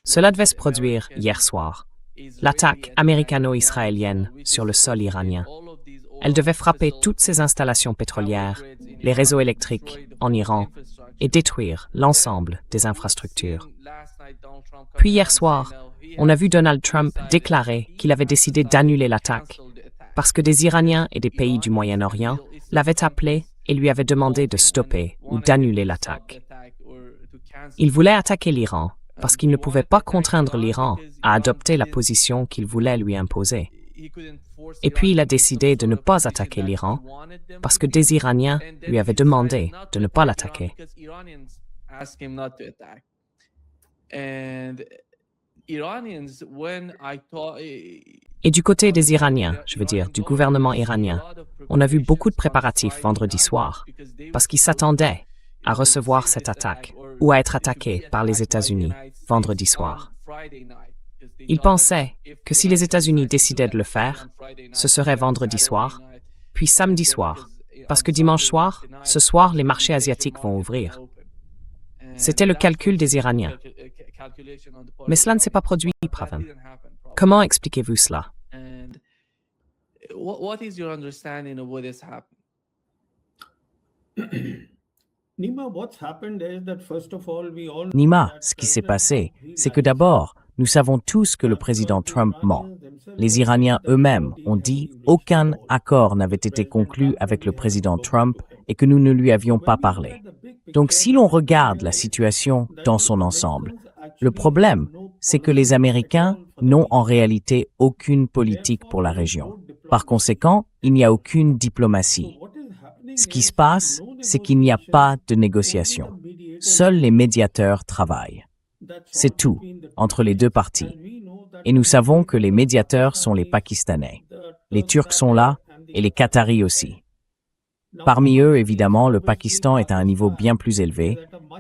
Cela devait se produire hier soir, l'attaque américano-israélienne sur le sol iranien. Elle devait frapper toutes ces installations pétrolières, les réseaux électriques en Iran et détruire l'ensemble des infrastructures. Puis hier soir, on a vu Donald Trump déclarer qu'il avait décidé d'annuler l'attaque parce que des Iraniens et des pays du Moyen-Orient l'avaient appelé et lui avaient demandé de stopper ou d'annuler l'attaque. Il voulait attaquer l'Iran parce qu'il ne pouvait pas contraindre l'Iran à adopter la position qu'il voulait lui imposer. Et puis il a décidé de ne pas attaquer l'Iran parce que des Iraniens lui avaient demandé de ne pas l'attaquer. Et du côté des Iraniens, je veux dire, du gouvernement iranien, on a vu beaucoup de préparatifs vendredi soir parce qu'ils s'attendaient à recevoir cette attaque ou à être attaqués par les États-Unis vendredi soir. Ils pensaient que si les États-Unis décidaient de le faire, ce serait vendredi soir, puis samedi soir, parce que dimanche soir, ce soir, les marchés asiatiques vont ouvrir. C'était le calcul des Iraniens. Mais cela ne s'est pas produit, Pravan. Comment expliquez-vous cela? Nima, ce qui s'est passé, c'est que d'abord, nous savons tous que le président Trump ment. Les Iraniens eux-mêmes ont dit aucun accord n'avait été conclu avec le président Trump et que nous ne lui avions pas parlé. Donc si l'on regarde la situation dans son ensemble, le problème, c'est que les Américains n'ont en réalité aucune politique pour la région. Par conséquent, il n'y a aucune diplomatie. Ce qui se passe, c'est qu'il n'y a pas de négociation. Seuls les médiateurs travaillent. C'est tout, entre les deux parties. Et nous savons que les médiateurs sont les Pakistanais. Les Turcs sont là, et les Qataris aussi. Parmi eux, évidemment, le Pakistan est à un niveau bien plus élevé,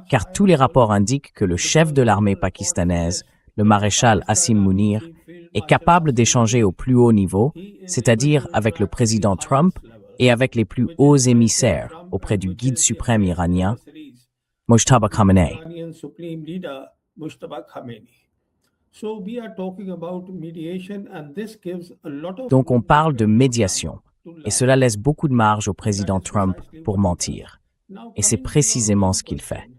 car tous les rapports indiquent que le chef de l'armée pakistanaise, le maréchal Asim Munir, est capable d'échanger au plus haut niveau, c'est-à-dire avec le président Trump et avec les plus hauts émissaires auprès du guide suprême iranien, Mojtaba Khamenei. Donc on parle de médiation, et cela laisse beaucoup de marge au président Trump pour mentir. Et c'est précisément ce qu'il fait.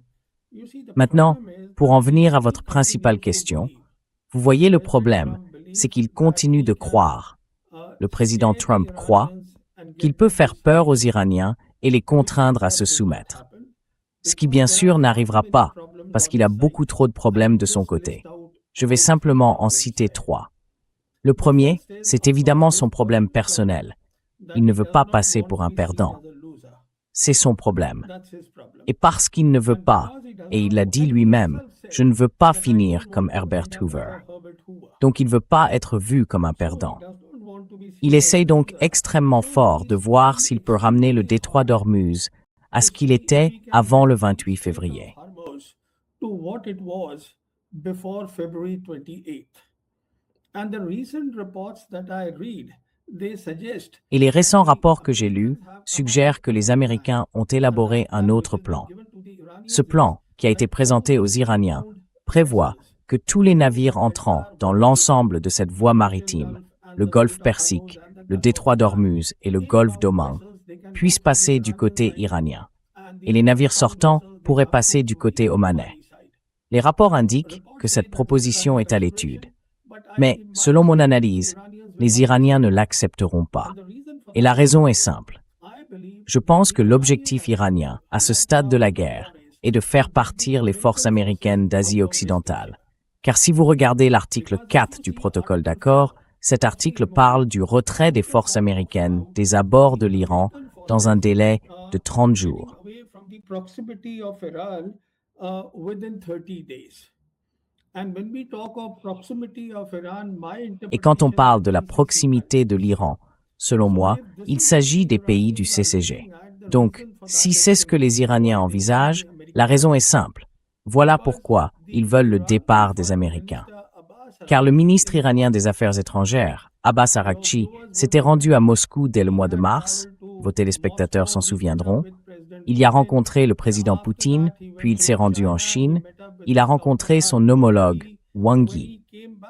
Maintenant, pour en venir à votre principale question, vous voyez le problème, c'est qu'il continue de croire. Le président Trump croit qu'il peut faire peur aux Iraniens et les contraindre à se soumettre. Ce qui bien sûr n'arrivera pas, parce qu'il a beaucoup trop de problèmes de son côté. Je vais simplement en citer 3. Le premier, c'est évidemment son problème personnel. Il ne veut pas passer pour un perdant. C'est son problème. Et parce qu'il ne veut pas, et il l'a dit lui-même, je ne veux pas finir comme Herbert Hoover. Donc il ne veut pas être vu comme un perdant. Il essaye donc extrêmement fort de voir s'il peut ramener le détroit d'Ormuz à ce qu'il était avant le 28 février. Et les récents rapports que j'ai lus suggèrent que les Américains ont élaboré un autre plan. Ce plan, qui a été présenté aux Iraniens, prévoit que tous les navires entrant dans l'ensemble de cette voie maritime, le golfe Persique, le détroit d'Ormuz et le golfe d'Oman, puissent passer du côté iranien. Et les navires sortants pourraient passer du côté omanais. Les rapports indiquent que cette proposition est à l'étude. Mais, selon mon analyse, les Iraniens ne l'accepteront pas. Et la raison est simple. Je pense que l'objectif iranien, à ce stade de la guerre, est de faire partir les forces américaines d'Asie occidentale. Car si vous regardez l'article 4 du protocole d'accord, cet article parle du retrait des forces américaines des abords de l'Iran dans un délai de 30 jours. Et quand on parle de la proximité de l'Iran, selon moi, il s'agit des pays du CCG. Donc, si c'est ce que les Iraniens envisagent, la raison est simple. Voilà pourquoi ils veulent le départ des Américains. Car le ministre iranien des Affaires étrangères, Abbas Araghchi, s'était rendu à Moscou dès le mois de mars, vos téléspectateurs s'en souviendront, Il y a rencontré le président Poutine, puis il s'est rendu en Chine. Il a rencontré son homologue, Wang Yi.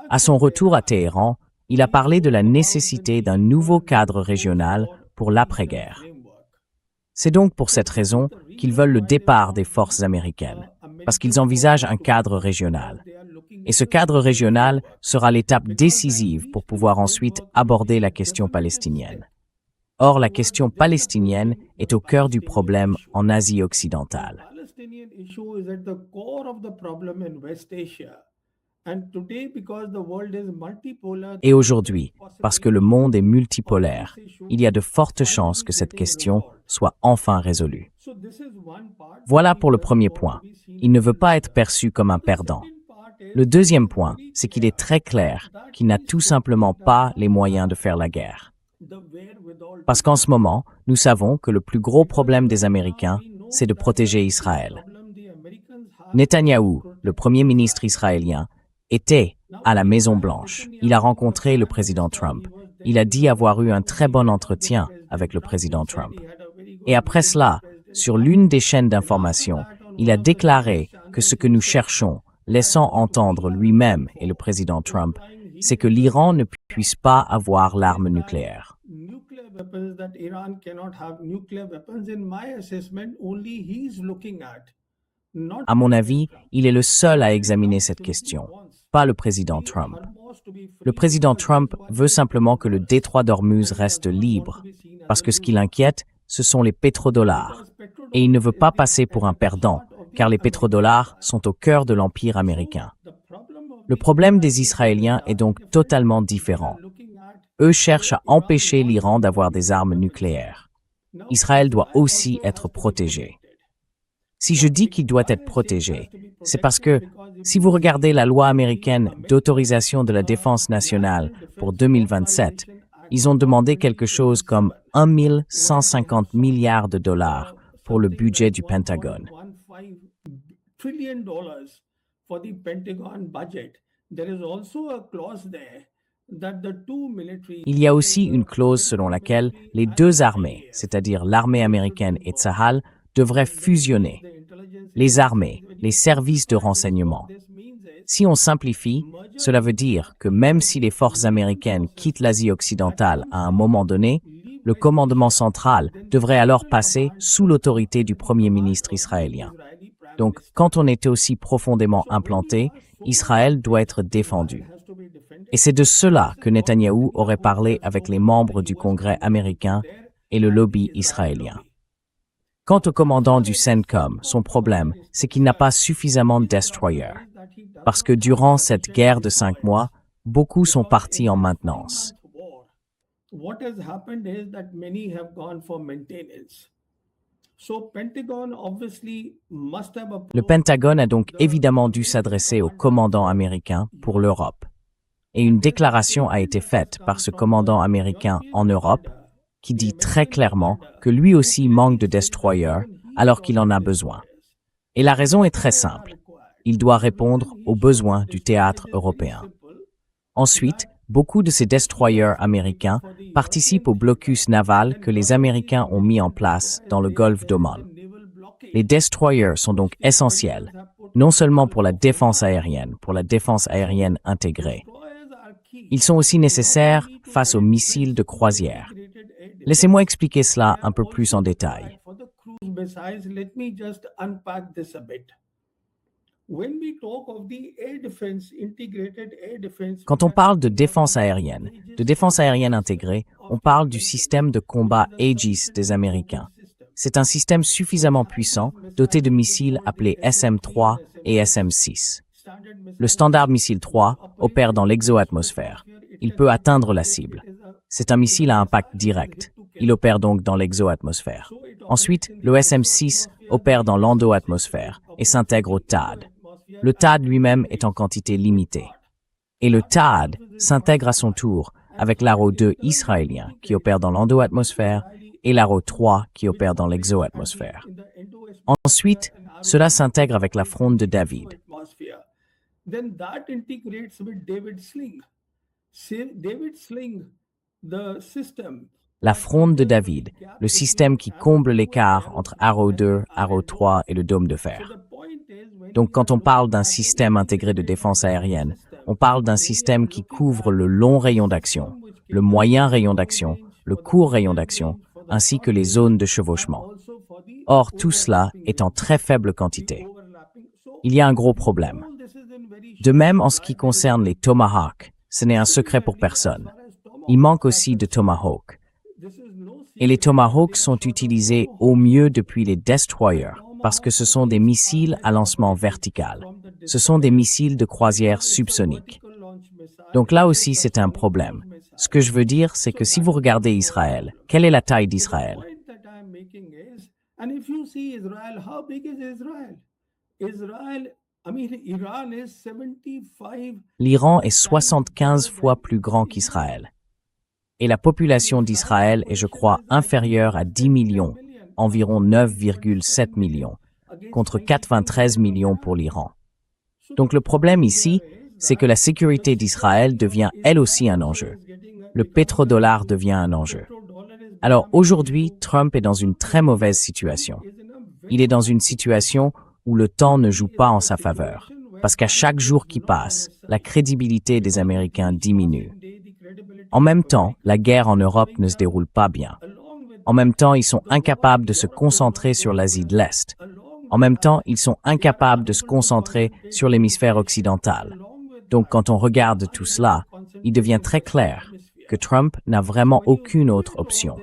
À son retour à Téhéran, il a parlé de la nécessité d'un nouveau cadre régional pour l'après-guerre. C'est donc pour cette raison qu'ils veulent le départ des forces américaines, parce qu'ils envisagent un cadre régional. Et ce cadre régional sera l'étape décisive pour pouvoir ensuite aborder la question palestinienne. Or, la question palestinienne est au cœur du problème en Asie occidentale. Et aujourd'hui, parce que le monde est multipolaire, il y a de fortes chances que cette question soit enfin résolue. Voilà pour le premier point. Il ne veut pas être perçu comme un perdant. Le deuxième point, c'est qu'il est très clair qu'il n'a tout simplement pas les moyens de faire la guerre. Parce qu'en ce moment, nous savons que le plus gros problème des Américains, c'est de protéger Israël. Netanyahou, le premier ministre israélien, était à la Maison-Blanche. Il a rencontré le président Trump. Il a dit avoir eu un très bon entretien avec le président Trump. Et après cela, sur l'une des chaînes d'information, il a déclaré que ce que nous cherchons, laissant entendre lui-même et le président Trump, c'est que l'Iran ne puisse pas avoir l'arme nucléaire. À mon avis, il est le seul à examiner cette question, pas le président Trump. Le président Trump veut simplement que le détroit d'Ormuz reste libre, parce que ce qui l'inquiète, ce sont les pétrodollars. Et il ne veut pas passer pour un perdant, car les pétrodollars sont au cœur de l'empire américain. Le problème des Israéliens est donc totalement différent. Eux cherchent à empêcher l'Iran d'avoir des armes nucléaires. Israël doit aussi être protégé. Si je dis qu'il doit être protégé, c'est parce que, si vous regardez la loi américaine d'autorisation de la défense nationale pour 2027, ils ont demandé quelque chose comme 1 150 milliards de dollars pour le budget du Pentagone. Il y a aussi une clause selon laquelle les deux armées, c'est-à-dire l'armée américaine et Tsahal, devraient fusionner. Les armées, les services de renseignement. Si on simplifie, cela veut dire que même si les forces américaines quittent l'Asie occidentale à un moment donné, le commandement central devrait alors passer sous l'autorité du Premier ministre israélien. Donc, quand on est aussi profondément implanté, Israël doit être défendu. Et c'est de cela que Netanyahou aurait parlé avec les membres du Congrès américain et le lobby israélien. Quant au commandant du CENTCOM, son problème, c'est qu'il n'a pas suffisamment de destroyers. Parce que durant cette guerre de 5 mois, beaucoup sont partis en maintenance. Le Pentagone a donc évidemment dû s'adresser au commandant américain pour l'Europe. Et une déclaration a été faite par ce commandant américain en Europe qui dit très clairement que lui aussi manque de destroyers alors qu'il en a besoin. Et la raison est très simple. Il doit répondre aux besoins du théâtre européen. Ensuite, beaucoup de ces destroyers américains participent au blocus naval que les Américains ont mis en place dans le golfe d'Oman. Les destroyers sont donc essentiels, non seulement pour la défense aérienne intégrée. Ils sont aussi nécessaires face aux missiles de croisière. Laissez-moi expliquer cela un peu plus en détail. Quand on parle de défense aérienne intégrée, on parle du système de combat Aegis des Américains. C'est un système suffisamment puissant, doté de missiles appelés SM-3 et SM-6. Le Standard Missile 3 opère dans l'exo-atmosphère. Il peut atteindre la cible. C'est un missile à impact direct. Il opère donc dans l'exo-atmosphère. Ensuite, le SM-6 opère dans l'endo-atmosphère et s'intègre au THAAD. Le THAAD lui-même est en quantité limitée. Et le THAAD s'intègre à son tour avec l'Arrow 2 israélien qui opère dans l'endo-atmosphère et l'Arrow 3 qui opère dans l'exo-atmosphère. Ensuite, cela s'intègre avec la fronde de David. Then that integrates with David Sling. David Sling, the system La fronde de David, le système qui comble l'écart entre Arrow 2, Arrow 3 et le dôme de fer. Donc quand on parle d'un système intégré de défense aérienne, on parle d'un système qui couvre le long rayon d'action, le moyen rayon d'action, le court rayon d'action, ainsi que les zones de chevauchement. Or, tout cela est en très faible quantité. Il y a un gros problème. De même, en ce qui concerne les Tomahawk, ce n'est un secret pour personne. Il manque aussi de Tomahawk. Et les Tomahawks sont utilisés au mieux depuis les destroyers, parce que ce sont des missiles à lancement vertical. Ce sont des missiles de croisière subsonique. Donc là aussi, c'est un problème. Ce que je veux dire, c'est que si vous regardez Israël, quelle est la taille d'Israël? L'Iran est 75 fois plus grand qu'Israël. Et la population d'Israël est, je crois, inférieure à 10 millions, environ 9,7 millions, contre 93 millions pour l'Iran. Donc le problème ici, c'est que la sécurité d'Israël devient elle aussi un enjeu. Le pétrodollar devient un enjeu. Alors aujourd'hui, Trump est dans une très mauvaise situation. Il est dans une situation où le temps ne joue pas en sa faveur, parce qu'à chaque jour qui passe, la crédibilité des Américains diminue. En même temps, la guerre en Europe ne se déroule pas bien. En même temps, ils sont incapables de se concentrer sur l'Asie de l'Est. En même temps, ils sont incapables de se concentrer sur l'hémisphère occidental. Donc, quand on regarde tout cela, il devient très clair que Trump n'a vraiment aucune autre option.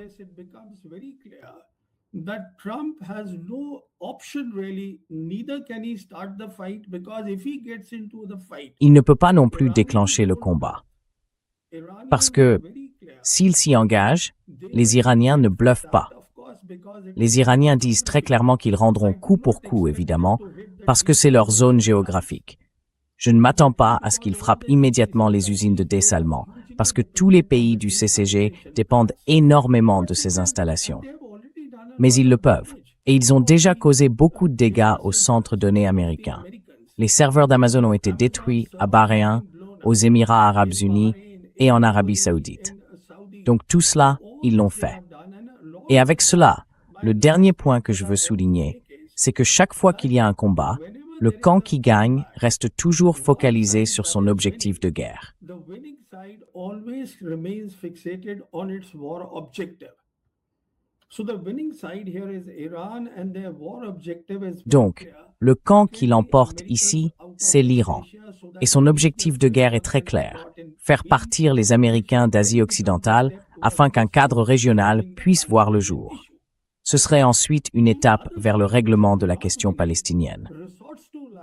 Il ne peut pas non plus déclencher le combat. Parce que s'il s'y engage, les Iraniens ne bluffent pas. Les Iraniens disent très clairement qu'ils rendront coup pour coup, évidemment, parce que c'est leur zone géographique. Je ne m'attends pas à ce qu'ils frappent immédiatement les usines de dessalement, parce que tous les pays du CCG dépendent énormément de ces installations. Mais ils le peuvent, et ils ont déjà causé beaucoup de dégâts aux centres de données américains. Les serveurs d'Amazon ont été détruits à Bahreïn, aux Émirats arabes unis et en Arabie saoudite. Donc tout cela, ils l'ont fait. Et avec cela, le dernier point que je veux souligner, c'est que chaque fois qu'il y a un combat, le camp qui gagne reste toujours focalisé sur son objectif de guerre. Donc, le camp qui l'emporte ici, c'est l'Iran. Et son objectif de guerre est très clair, faire partir les Américains d'Asie occidentale afin qu'un cadre régional puisse voir le jour. Ce serait ensuite une étape vers le règlement de la question palestinienne.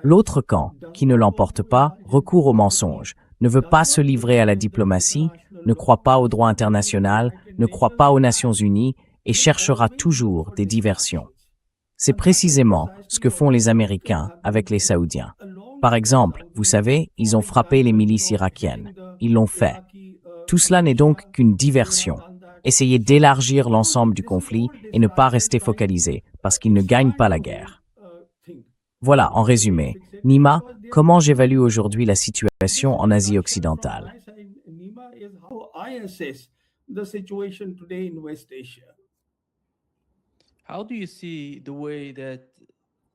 L'autre camp, qui ne l'emporte pas, recourt au mensonge, ne veut pas se livrer à la diplomatie, ne croit pas au droit international, ne croit pas aux Nations Unies et cherchera toujours des diversions. C'est précisément ce que font les Américains avec les Saoudiens. Par exemple, vous savez, ils ont frappé les milices irakiennes. Ils l'ont fait. Tout cela n'est donc qu'une diversion. Essayez d'élargir l'ensemble du conflit et ne pas rester focalisé, parce qu'ils ne gagnent pas la guerre. Voilà, en résumé. Nima, comment j'évalue aujourd'hui la situation en Asie occidentale?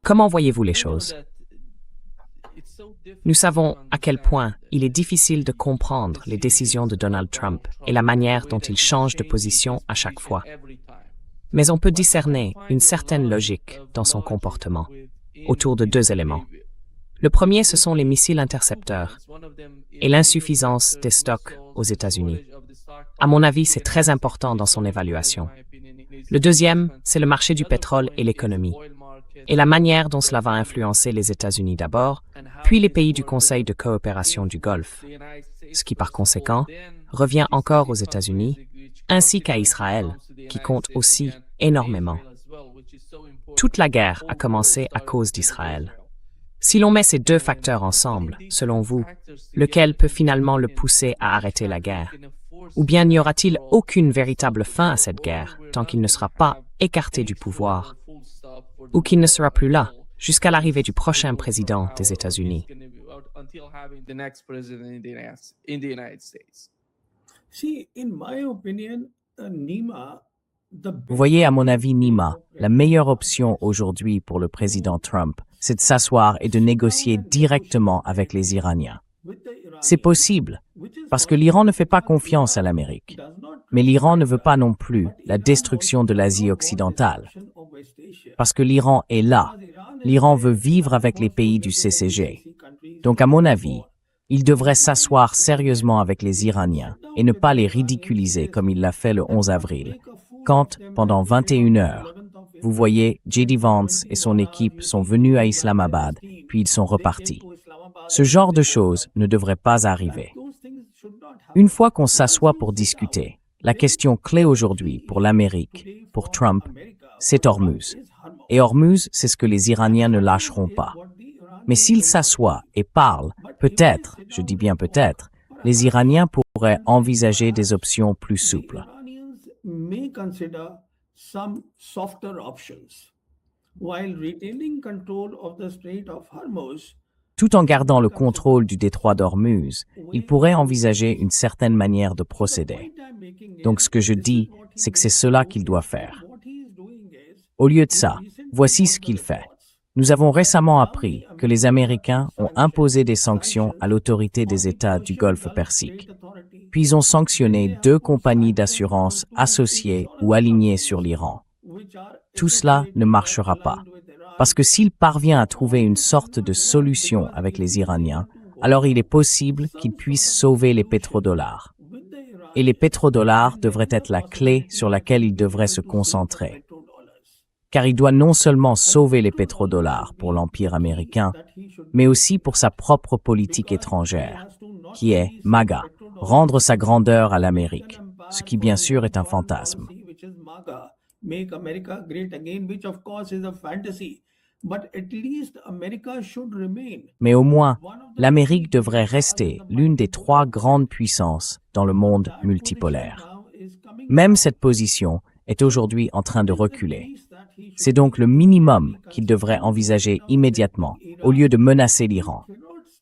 Comment voyez-vous les choses? Nous savons à quel point il est difficile de comprendre les décisions de Donald Trump et la manière dont il change de position à chaque fois. Mais on peut discerner une certaine logique dans son comportement autour de deux éléments. Le premier, ce sont les missiles intercepteurs et l'insuffisance des stocks aux États-Unis. À mon avis, c'est très important dans son évaluation. Le deuxième, c'est le marché du pétrole et l'économie, et la manière dont cela va influencer les États-Unis d'abord, puis les pays du Conseil de coopération du Golfe, ce qui par conséquent revient encore aux États-Unis, ainsi qu'à Israël, qui compte aussi énormément. Toute la guerre a commencé à cause d'Israël. Si l'on met ces deux facteurs ensemble, selon vous, lequel peut finalement le pousser à arrêter la guerre? Ou bien n'y aura-t-il aucune véritable fin à cette guerre tant qu'il ne sera pas écarté du pouvoir, ou qu'il ne sera plus là jusqu'à l'arrivée du prochain président des États-Unis? Vous voyez, à mon avis, Nima, la meilleure option aujourd'hui pour le président Trump, c'est de s'asseoir et de négocier directement avec les Iraniens. C'est possible, parce que l'Iran ne fait pas confiance à l'Amérique. Mais l'Iran ne veut pas non plus la destruction de l'Asie occidentale, parce que l'Iran est là. L'Iran veut vivre avec les pays du CCG. Donc, à mon avis, il devrait s'asseoir sérieusement avec les Iraniens et ne pas les ridiculiser comme il l'a fait le 11 avril, quand, pendant 21 heures, vous voyez, J.D. Vance et son équipe sont venus à Islamabad, puis ils sont repartis. Ce genre de choses ne devrait pas arriver. Une fois qu'on s'assoit pour discuter, la question clé aujourd'hui pour l'Amérique, pour Trump, c'est Hormuz. Et Hormuz, c'est ce que les Iraniens ne lâcheront pas. Mais s'ils s'assoient et parlent, peut-être, je dis bien peut-être, les Iraniens pourraient envisager des options plus souples. Tout en gardant le contrôle du détroit d'Ormuz, ils pourraient envisager une certaine manière de procéder. Donc ce que je dis, c'est que c'est cela qu'il doit faire. Au lieu de ça, voici ce qu'il fait. Nous avons récemment appris que les Américains ont imposé des sanctions à l'autorité des États du Golfe Persique. Puis ils ont sanctionné 2 compagnies d'assurance associées ou alignées sur l'Iran. Tout cela ne marchera pas. Parce que s'il parvient à trouver une sorte de solution avec les Iraniens, alors il est possible qu'il puisse sauver les pétrodollars. Et les pétrodollars devraient être la clé sur laquelle il devrait se concentrer. Car il doit non seulement sauver les pétrodollars pour l'Empire américain, mais aussi pour sa propre politique étrangère, qui est MAGA, rendre sa grandeur à l'Amérique, ce qui bien sûr est un fantasme. Mais au moins, l'Amérique devrait rester l'une des 3 grandes puissances dans le monde multipolaire. Même cette position est aujourd'hui en train de reculer. C'est donc le minimum qu'il devrait envisager immédiatement, au lieu de menacer l'Iran.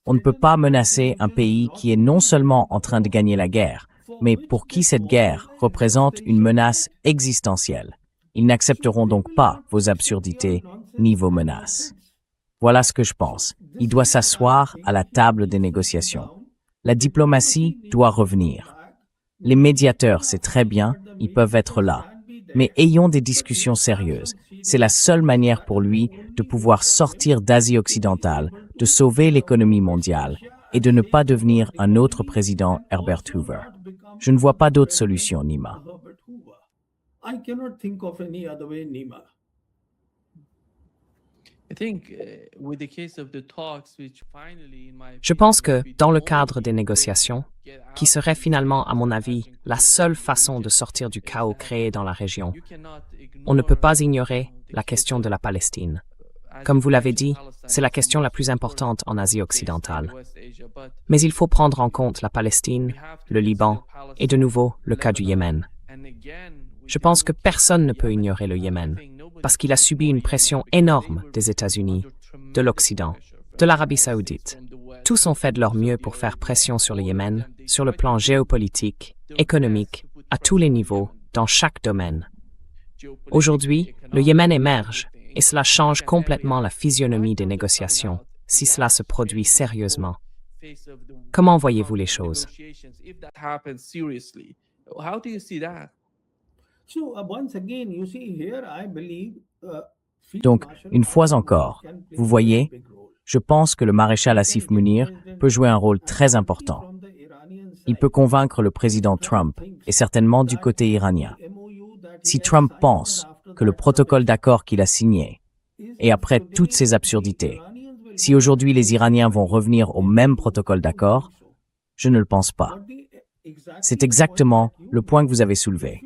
On ne peut pas menacer un pays qui est non seulement en train de gagner la guerre, mais pour qui cette guerre représente une menace existentielle. Ils n'accepteront donc pas vos absurdités ni vos menaces. Voilà ce que je pense. Il doit s'asseoir à la table des négociations. La diplomatie doit revenir. Les médiateurs, c'est très bien, ils peuvent être là. Mais ayons des discussions sérieuses. C'est la seule manière pour lui de pouvoir sortir d'Asie occidentale, de sauver l'économie mondiale et de ne pas devenir un autre président Herbert Hoover. Je ne vois pas d'autre solution, Nima. Je pense que, dans le cadre des négociations, qui serait finalement, à mon avis, la seule façon de sortir du chaos créé dans la région, on ne peut pas ignorer la question de la Palestine. Comme vous l'avez dit, c'est la question la plus importante en Asie occidentale. Mais il faut prendre en compte la Palestine, le Liban et de nouveau le cas du Yémen. Je pense que personne ne peut ignorer le Yémen, parce qu'il a subi une pression énorme des États-Unis, de l'Occident, de l'Arabie saoudite. Tous ont fait de leur mieux pour faire pression sur le Yémen, sur le plan géopolitique, économique, à tous les niveaux, dans chaque domaine. Aujourd'hui, le Yémen émerge, et cela change complètement la physionomie des négociations, si cela se produit sérieusement. Comment voyez-vous les choses? Donc, une fois encore, vous voyez, je pense que le maréchal Asif Munir peut jouer un rôle très important. Il peut convaincre le président Trump, et certainement du côté iranien. Si Trump pense que le protocole d'accord qu'il a signé, et après toutes ces absurdités, si aujourd'hui les Iraniens vont revenir au même protocole d'accord, je ne le pense pas. C'est exactement le point que vous avez soulevé.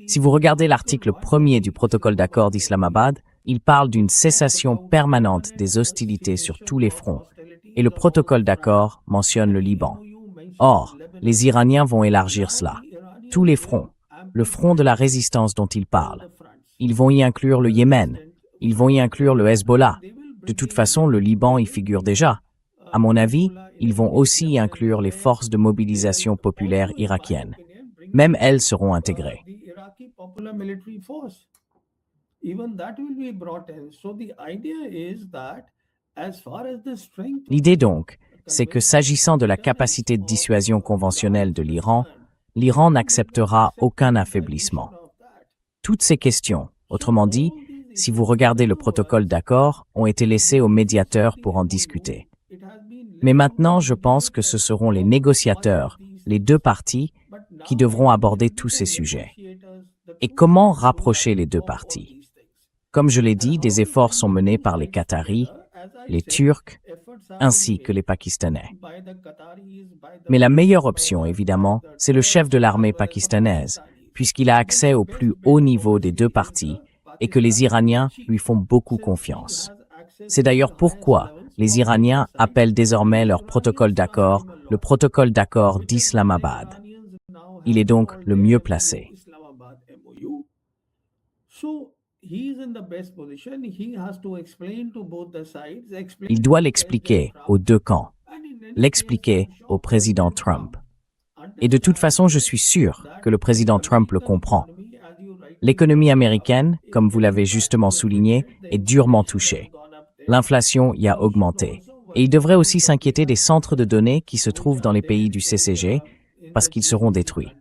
Si vous regardez l'article 1er du protocole d'accord d'Islamabad, il parle d'une cessation permanente des hostilités sur tous les fronts, et le protocole d'accord mentionne le Liban. Or, les Iraniens vont élargir cela. Tous les fronts, le front de la résistance dont ils parlent. Ils vont y inclure le Yémen, ils vont y inclure le Hezbollah. De toute façon, le Liban y figure déjà. À mon avis, ils vont aussi y inclure les forces de mobilisation populaire irakiennes. Même elles seront intégrées. Iraqi Popular Military Force. Even that will be brought in. So the idea is that as far as the strength L'idée donc, c'est que s'agissant de la capacité de dissuasion conventionnelle de l'Iran, l'Iran n'acceptera aucun affaiblissement. Toutes ces questions, autrement dit, si vous regardez le protocole d'accord, ont été laissées aux médiateurs pour en discuter. Mais maintenant, je pense que ce seront les négociateurs, les deux parties, qui devront aborder tous ces sujets. Et comment rapprocher les deux parties? Comme je l'ai dit, des efforts sont menés par les Qataris, les Turcs, ainsi que les Pakistanais. Mais la meilleure option, évidemment, c'est le chef de l'armée pakistanaise, puisqu'il a accès au plus haut niveau des deux parties et que les Iraniens lui font beaucoup confiance. C'est d'ailleurs pourquoi les Iraniens appellent désormais leur protocole d'accord le protocole d'accord d'Islamabad. Il est donc le mieux placé. Il doit l'expliquer aux deux camps, l'expliquer au président Trump. Et de toute façon, je suis sûr que le président Trump le comprend. L'économie américaine, comme vous l'avez justement souligné, est durement touchée. L'inflation y a augmenté. Et il devrait aussi s'inquiéter des centres de données qui se trouvent dans les pays du CCG, parce qu'ils seront détruits.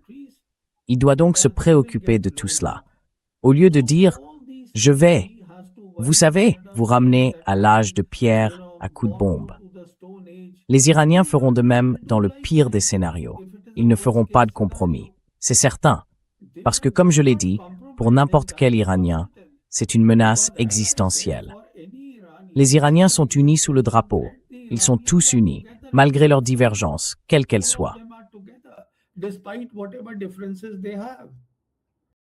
Il doit donc se préoccuper de tout cela. Au lieu de dire « je vais », vous savez, vous ramener à l'âge de pierre à coups de bombe. Les Iraniens feront de même dans le pire des scénarios. Ils ne feront pas de compromis. C'est certain. Parce que, comme je l'ai dit, pour n'importe quel Iranien, c'est une menace existentielle. Les Iraniens sont unis sous le drapeau. Ils sont tous unis, malgré leurs divergences, quelles qu'elles soient. despite whatever differences they have.